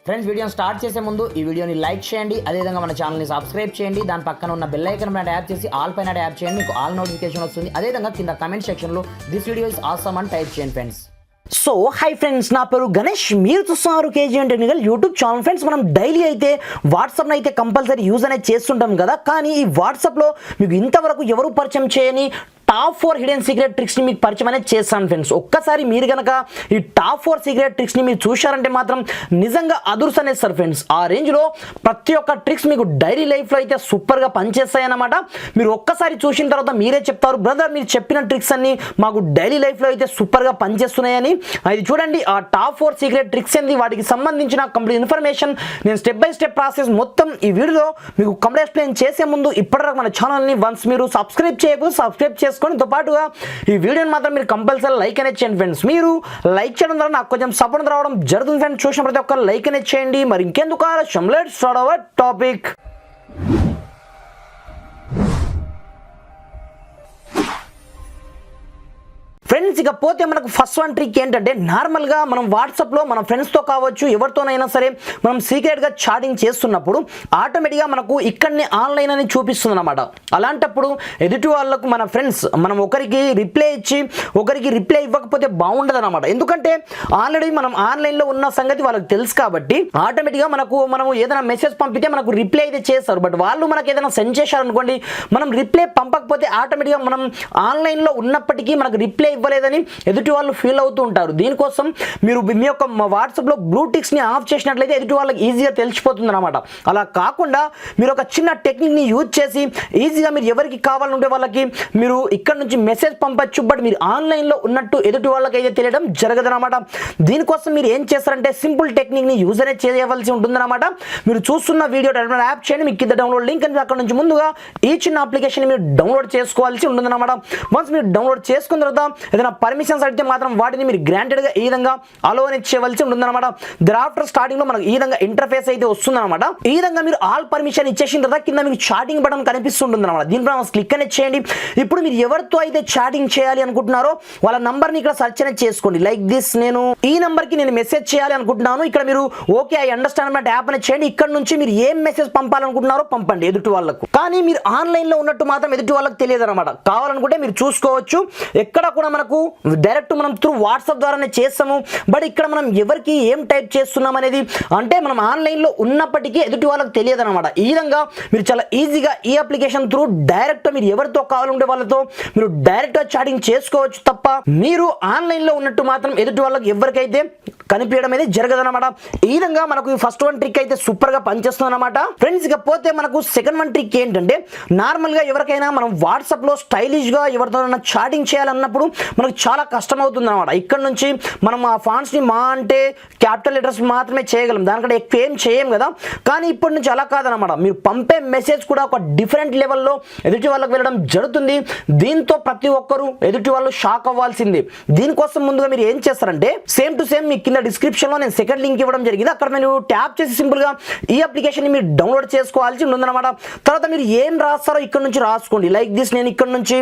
Friends వీడియోని start చేసే ముందు ఈ వీడియోని లైక్ చేయండి, అదేవిధంగా మన ఛానల్ని సబ్స్క్రైబ్ చేయండి, దాని పక్కన ఉన్న బెల్ ఐకాన్ పైన ట్యాప్ చేసి ఆల్ పైన ట్యాప్ చేయండి, మీకు ఆల్ నోటిఫికేషన్ వస్తుంది. అదేవిధంగా కింద కమెంట్ సెక్షన్లో దిస్ వీడియో ఇస్ ఆసమ్ అని టైప్ చేయండి ఫ్రెండ్స్. సో హై ఫ్రెండ్స్, నా పేరు గణేష్, మీరు చూస్తున్నారు KGN technical YouTube channel. Friends మనం డైలీ అయితే వాట్సాప్ని అయితే కంపల్సరీ యూజ్ అనేది చేస్తుంటాం కదా, కానీ ఈ వాట్సాప్లో మీకు ఇంతవరకు ఎవరు పరిచయం చేయని టాప్ 4 హిడెన్ సీక్రెట్ ట్రిక్స్ని మీకు పరిచయం అనేది చేస్తాను ఫ్రెండ్స్. ఒక్కసారి మీరు కనుక ఈ టాప్ 4 సీక్రెట్ ట్రిక్స్ని మీరు చూశారంటే మాత్రం నిజంగా అదుర్సనేస్తారు ఫ్రెండ్స్. ఆ రేంజ్లో ప్రతి ఒక్క ట్రిక్స్ మీకు డైలీ లైఫ్లో అయితే సూపర్గా పనిచేస్తాయి అన్నమాట. మీరు ఒక్కసారి చూసిన తర్వాత మీరే చెప్తారు, బ్రదర్ మీరు చెప్పిన ట్రిక్స్ అన్ని మాకు డైలీ లైఫ్లో అయితే సూపర్గా పనిచేస్తున్నాయని. అది చూడండి, ఆ టాప్ 4 సీక్రెట్ ట్రిక్స్ ఏంది, వాటికి సంబంధించిన కంప్లీట్ ఇన్ఫర్మేషన్ నేను స్టెప్ బై స్టెప్ ప్రాసెస్ మొత్తం ఈ వీడియోలో మీకు కంప్లీట్ ఎక్స్ప్లెయిన్ చేసే ముందు ఇప్పటివరకు మన ఛానల్ని వన్స్ మీరు సబ్స్క్రైబ్ చేయకపోతే సబ్స్క్రైబ్ చేసుకొని తో పాటుగా ఈ వీడియోని మాత్రం మీరు కంపల్సరీ లైక్ అనేది చేయండి ఫ్రెండ్స్. మీరు లైక్ చేయడం ద్వారా నాకు కొంచెం సపోర్ట్ రావడం జరుగుతుంది ఫ్రెండ్స్. చూసిన ప్రతి ఒక్కరు లైక్ అనేది చేయండి. మరి ఇంకెందుకు ఆలస్యం, let's start our topic. Friends ఇకపోతే మనకు ఫస్ట్ వన్ ట్రిక్ ఏంటంటే, నార్మల్గా మనం వాట్సాప్లో మన ఫ్రెండ్స్తో కావచ్చు ఎవరితోనైనా సరే మనం సీక్రెట్గా చాటింగ్ చేస్తున్నప్పుడు ఆటోమేటిక్గా మనకు ఇక్కడనే ఆన్లైన్ అని చూపిస్తుంది అనమాట. అలాంటప్పుడు ఎదుటి వాళ్ళకు మన ఫ్రెండ్స్ మనం ఒకరికి రిప్లై ఇచ్చి ఒకరికి రిప్లై ఇవ్వకపోతే బాగుండదు అనమాట. ఎందుకంటే ఆల్రెడీ మనం ఆన్లైన్లో ఉన్న సంగతి వాళ్ళకి తెలుసు కాబట్టి ఆటోమేటిక్గా మనం ఏదైనా మెసేజ్ పంపితే మనకు రిప్లై అయితే చేస్తారు. బట్ వాళ్ళు మనకు ఏదైనా సెండ్ చేశారనుకోండి, మనం రిప్లై పంపకపోతే ఆటోమేటిక్గా మనం ఆన్లైన్లో ఉన్నప్పటికీ మనకు రిప్లై ఇవ్వలేదని ఎదుటి వాళ్ళు ఫీల్ అవుతూ ఉంటారు. దీనికోసం మీరు మీ యొక్క వాట్సాప్లో బ్లూ టిక్స్ని ఆఫ్ చేసినట్లయితే ఎదుటి వాళ్ళకి ఈజీగా తెలిసిపోతుంది అనమాట. అలా కాకుండా మీరు ఒక చిన్న టెక్నిక్ని యూజ్ చేసి ఈజీగా మీరు ఎవరికి కావాలంటే వాళ్ళకి మీరు ఇక్కడ నుంచి మెసేజ్ పంపచ్చు, బట్ మీరు ఆన్లైన్లో ఉన్నట్టు ఎదుటి వాళ్ళకి అయితే తెలియడం జరగదనమాట. దీనికోసం మీరు ఏం చేస్తారంటే సింపుల్ టెక్నిక్ని యూజ్ అనేది చేయవలసి ఉంటుందన్నమాట. మీరు చూస్తున్న వీడియో యాప్ చేయండి, మీకు కింద డౌన్లోడ్ లింక్ అని అక్కడ నుంచి ముందుగా ఈ చిన్న అప్లికేషన్ మీరు డౌన్లోడ్ చేసుకోవాల్సి ఉంటుందన్నమాట. వన్స్ మీరు డౌన్లోడ్ చేసుకున్న తర్వాత ఏదైనా పర్మిషన్స్ అడిగితే మాత్రం వాటిని మీరు గ్రాంటెడ్గా ఈ విధంగా అలో అనేది చేయవలసి ఉంటుందన్నమాట. దరాఫ్టర్ స్టార్టింగ్ లో మనకు ఈ విధంగా ఇంటర్ఫేస్ అయితే వస్తుందన్నమాట. ఈ విధంగా మీరు ఆల్ పర్మిషన్ ఇచ్చేసిన తర్వాత కింద మీకు చాటింగ్ బటన్ కనిపిస్తుంటుంది అనమాట. దీనిపై క్లిక్ అనేది చేయండి. ఇప్పుడు మీరు ఎవరితో అయితే చాటింగ్ చేయాలి అనుకుంటున్నారో వాళ్ళ నంబర్ని ఇక్కడ సెర్చ్ అనేది చేసుకోండి. లైక్ దిస్, నేను ఈ నంబర్కి నేను మెసేజ్ చేయాలి అనుకుంటున్నాను. ఇక్కడ మీరు ఓకే ఐ అండర్స్టాండ్ యాప్ అనేది చేయండి. ఇక్కడ నుంచి మీరు ఏం మెసేజ్ పంపాలనుకుంటున్నారో పంపండి ఎదుటి వాళ్ళకు. కానీ మీరు ఆన్లైన్లో ఉన్నట్టు మాత్రం ఎదుటి వాళ్ళకి తెలియదు అనమాట. కావాలనుకుంటే మీరు చూసుకోవచ్చు. ఎక్కడ కూడా మనకు డైరెక్ట్ మనం త్రూ వాట్సాప్ ద్వారానే చేస్తాము, బట్ ఇక్కడ మనం ఎవరికి ఏం టైప్ చేస్తున్నాం అనేది అంటే మనం ఆన్లైన్లో ఉన్నప్పటికీ ఎదుటి వాళ్ళకి తెలియదు అనమాట. ఈ విధంగా మీరు చాలా ఈజీగా ఈ అప్లికేషన్ త్రూ డైరెక్ట్ మీరు ఎవరితో కావాలంటే వాళ్ళతో మీరు డైరెక్ట్గా చాటింగ్ చేసుకోవచ్చు తప్ప మీరు ఆన్లైన్లో ఉన్నట్టు మాత్రం ఎదుటి వాళ్ళకి ఎవరికైతే కనిపించడం అనేది జరగదన్నమాట. ఈ విధంగా మనకు ఫస్ట్ వన్ ట్రిక్ అయితే సూపర్గా పనిచేస్తుంది అనమాట. ఫ్రెండ్స్ ఇకపోతే మనకు సెకండ్ వన్ ట్రిక్ ఏంటంటే, నార్మల్గా ఎవరికైనా మనం వాట్సాప్లో స్టైలిష్గా ఎవరితోనైనా చాటింగ్ చేయాలన్నప్పుడు మనకు చాలా కష్టం అవుతుంది అనమాట. ఇక్కడ నుంచి మనం ఆ ఫాంట్స్ని మా అంటే క్యాపిటల్ లెటర్స్ మాత్రమే చేయగలం, దానికంటే ఎక్కువ ఏం చేయం కదా. కానీ ఇప్పటి నుంచి అలా కాదనమాట. మీరు పంపే మెసేజ్ కూడా ఒక డిఫరెంట్ లెవెల్లో ఎదుటి వాళ్ళకి వెళ్ళడం జరుగుతుంది. దీంతో ప్రతి ఒక్కరు ఎదుటి వాళ్ళు షాక్ అవ్వాల్సిందే. దీనికోసం ముందుగా మీరు ఏం చేస్తారంటే, సేమ్ టు సేమ్ మీ కింద డిస్క్రిప్షన్లో నేను సెకండ్ లింక్ ఇవ్వడం జరిగింది. అక్కడ మీరు ట్యాప్ చేసి సింపుల్గా ఈ అప్లికేషన్ మీరు డౌన్లోడ్ చేసుకోవాల్సి ఉంటుందన్నమాట. తర్వాత మీరు ఏం రాస్తారో ఇక్కడ నుంచి రాసుకోండి. లైక్ దిస్, నేను ఇక్కడ నుంచి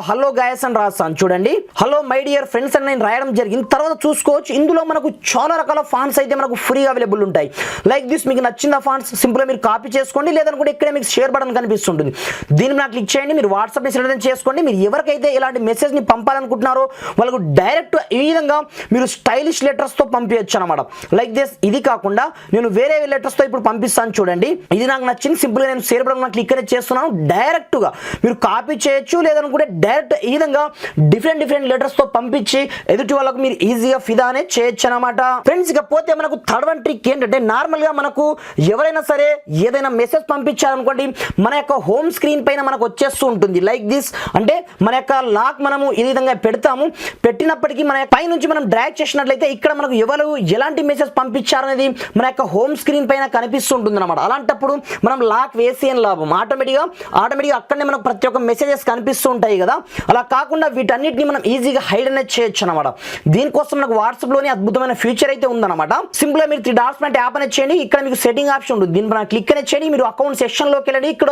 హలో గాయస్ అని రాస్తాను. చూడండి, హలో మై డియర్ ఫ్రెండ్స్ అని నేను రాయడం జరిగింది. తర్వాత చూసుకోవచ్చు, ఇందులో మనకు చాలా రకాల ఫాంట్స్ అయితే మనకు ఫ్రీగా అవైలబుల్ ఉంటాయి. లైక్ దిస్, మీకు నచ్చిన ఫాంట్స్ సింపుల్గా మీరు కాపీ చేసుకోండి, లేదనుకుంటే ఇక్కడ మీకు షేర్ బటన్ కనిపిస్తుంటుంది. దీని మీద క్లిక్ చేయండి. మీరు వాట్సాప్ని సెలెక్ట్ చేసుకోండి. మీరు ఎవరికైతే ఇలాంటి మెసేజ్ని పంపాలనుకుంటున్నారో వాళ్ళకు డైరెక్ట్ ఈ విధంగా మీరు స్టైలిష్ లెటర్స్తో పంపించచ్చు అనమాట. లైక్ దిస్, ఇది కాకుండా నేను వేరే లెటర్స్తో ఇప్పుడు పంపిస్తాను. చూడండి, ఇది నాకు నచ్చింది. సింపుల్గా నేను షేర్ బటన్ క్లిక్ అనేది చేస్తున్నాను. డైరెక్ట్గా మీరు కాపీ చేయొచ్చు, లేదనుకుంటే డైరెక్ట్ ఈ విధంగా డిఫరెంట్ లెటర్స్తో పంపించి ఎదుటి వాళ్ళకు మీరు ఈజీగా ఫిదా అనేది చేయొచ్చు అనమాట. ఫ్రెండ్స్ ఇకపోతే మనకు థర్డ్ వన్ ట్రిక్ ఏంటంటే, నార్మల్గా మనకు ఎవరైనా సరే ఏదైనా మెసేజ్ పంపించారనుకోండి, మన యొక్క హోమ్ స్క్రీన్ పైన మనకు వచ్చేస్తూ ఉంటుంది. లైక్ దిస్, అంటే మన యొక్క లాక్ మనము ఈ విధంగా పెడతాము. పెట్టినప్పటికీ మన పై నుంచి మనం డ్రాగ్ చేసినట్లయితే ఇక్కడ మనకు ఎవరు ఎలాంటి మెసేజ్ పంపించారనేది మన యొక్క హోమ్ స్క్రీన్ పైన కనిపిస్తుంటుంది అనమాట. అలాంటప్పుడు మనం లాక్ వేసి అని లాభం, ఆటోమేటిక్గా అక్కడనే మనకు ప్రతి ఒక్క మెసేజెస్ కనిపిస్తూ ఉంటాయి కదా. అలా కాకుండా వీటన్నిటిని మనం ఈజీగా హైడ్ అనేది చేయొచ్చు అనమాట. దీనికోసం మనకు వాట్సాప్లోనే అద్భుతమైన ఫీచర్ అయితే ఉందన్నమాట. సింపుల్గా మీరు 3 డాట్స్ పైన ట్యాప్ అనేది చేయండి. ఇక్కడ మీకు సెట్టింగ్ ఆప్షన్ ఉంటుంది. దీనిపైన క్లిక్ అనేది చేయండి. మీరు అకౌంట్ సెక్షన్లోకి వెళ్ళండి. ఇక్కడ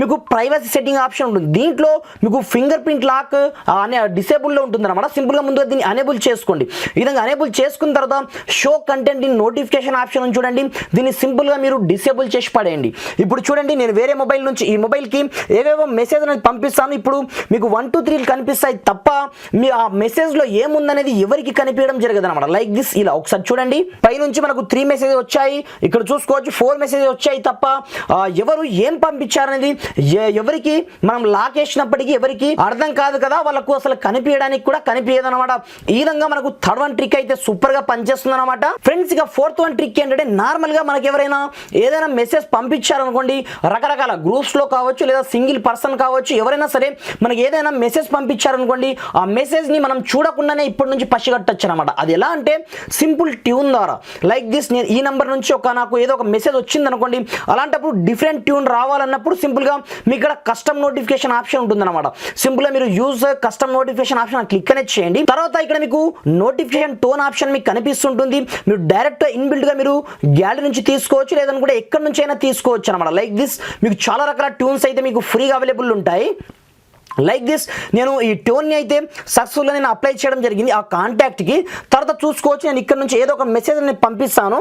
మీకు ప్రైవసీ సెట్టింగ్ ఆప్షన్ ఉంటుంది. దీంట్లో మీకు ఫింగర్ ప్రింట్ లాక్ అనే డిసేబుల్లో ఉంటుంది అనమాట. సింపుల్గా ముందుగా దీన్ని అనేబుల్ చేసుకోండి. ఈ విధంగా అనేబుల్ చేసుకున్న తర్వాత show content in notification option ఉంది చూడండి, దీన్ని సింపుల్గా మీరు డిసేబుల్ చేసి పడేయండి. ఇప్పుడు చూడండి నేను వేరే మొబైల్ నుంచి ఈ మొబైల్కి ఏవేవో మెసేజ్ అనేది పంపిస్తాను. ఇప్పుడు మీకు 1 2 3 కనిపిస్తాయి తప్ప మీ ఆ మెసేజ్లో ఏముందనేది ఎవరికి కనిపించడం జరగదు అనమాట. లైక్ దిస్ ఇలా ఒకసారి చూడండి, పైనుంచి మనకు 3 మెసేజ్ వచ్చాయి, ఇక్కడ చూసుకోవచ్చు 4 మెసేజ్ వచ్చాయి తప్ప ఎవరు ఏం పంపించారనేది ఎవరికి మనం లాక్ వేసినప్పటికీ ఎవరికి అర్థం కాదు కదా, వాళ్ళకు అసలు కనిపించడానికి కూడా కనిపించదు అనమాట. ఈ విధంగా మనకు థర్డ్ వన్ ట్రిక్ అయితే సూపర్ గా పనిచేస్తుంది అనమాట ఫ్రెండ్స్. ఇక ఫోర్త్ వన్ ట్రిక్ ఏంటంటే నార్మల్ గా మనకి ఎవరైనా ఏదైనా మెసేజ్ పంపించారనుకోండి, రకరకాల గ్రూప్స్ లో కావచ్చు లేదా సింగిల్ పర్సన్ కావచ్చు, ఎవరైనా సరే మనకి ఏదైనా మెసేజ్ పంపించారనుకోండి, ఆ మెసేజ్ ని మనం చూడకుండానే ఇప్పటి నుంచి పసిగట్టచ్చు అనమాట. అది ఎలా అంటే సింపుల్ ట్యూన్ ద్వారా. లైక్ దిస్, నేను ఈ నంబర్ నుంచి నాకు ఏదో ఒక మెసేజ్ వచ్చింది అనుకోండి, అలాంటప్పుడు డిఫరెంట్ ట్యూన్ రావాలన్నప్పుడు సింపుల్ గా మీ ఇక్కడ కస్టమ్ నోటిఫికేషన్ ఆప్షన్ ఉంటుంది అనమాట. సింపుల్ గా మీరు use custom notification option click అనేది చేయండి. తర్వాత ఇక్కడ మీకు నోటిఫికేషన్ టోన్ ఆప్షన్ మీకు కనిపిస్తుంటుంది. మీరు డైరెక్ట్ ఇన్బిల్ట్ గా మీరు గ్యాలరీ నుంచి తీసుకోవచ్చు, లేదనుకుంటే ఎక్కడి నుంచి అయినా తీసుకోవచ్చు అనమాట. లైక్ దిస్, మీకు చాలా రకాల ట్యూన్స్ అయితే మీకు ఫ్రీగా అవైలబుల్ ఉంటాయి. లైక్ దిస్, నేను ఈ టోన్ని అయితే సక్సెస్ఫుల్గా నేను అప్లై చేయడం జరిగింది ఆ కాంటాక్ట్కి. తర్వాత చూసుకోవచ్చు, నేను ఇక్కడ నుంచి ఏదో ఒక మెసేజ్ నేను పంపిస్తాను.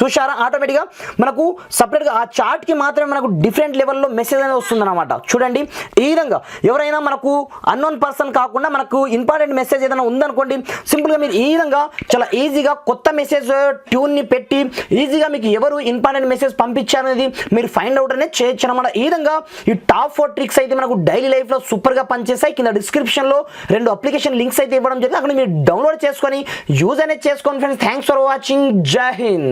చూసారా, ఆటోమేటిక్గా మనకు సపరేట్గా ఆ చార్ట్కి మాత్రమే మనకు డిఫరెంట్ లెవెల్లో మెసేజ్ అనేది వస్తుందన్నమాట. చూడండి, ఈ విధంగా ఎవరైనా మనకు అన్నోన్ పర్సన్ కాకుండా మనకు ఇంపార్టెంట్ మెసేజ్ ఏదైనా ఉందనుకోండి, సింపుల్గా మీరు ఈ విధంగా చాలా ఈజీగా కొత్త మెసేజ్ ట్యూన్ని పెట్టి ఈజీగా మీకు ఎవరు ఇంపార్టెంట్ మెసేజ్ పంపించారనేది మీరు ఫైండ్ అవుట్ అనేది చేయొచ్చు అనమాట. ఈ విధంగా ఈ టాప్ 4 ట్రిక్స్ అయితే మనకు డైలీ లైఫ్లో సూపర్గా పనిచేస్తాయి. కింద డిస్క్రిప్షన్లో 2 అప్లికేషన్ లింక్స్ అయితే ఇవ్వడం జరిగింది, అక్కడ మీరు డౌన్లోడ్ చేసుకొని యూజ్ అనేది చేసుకోండి ఫ్రెండ్స్. Thanks for watching. జై హింద్.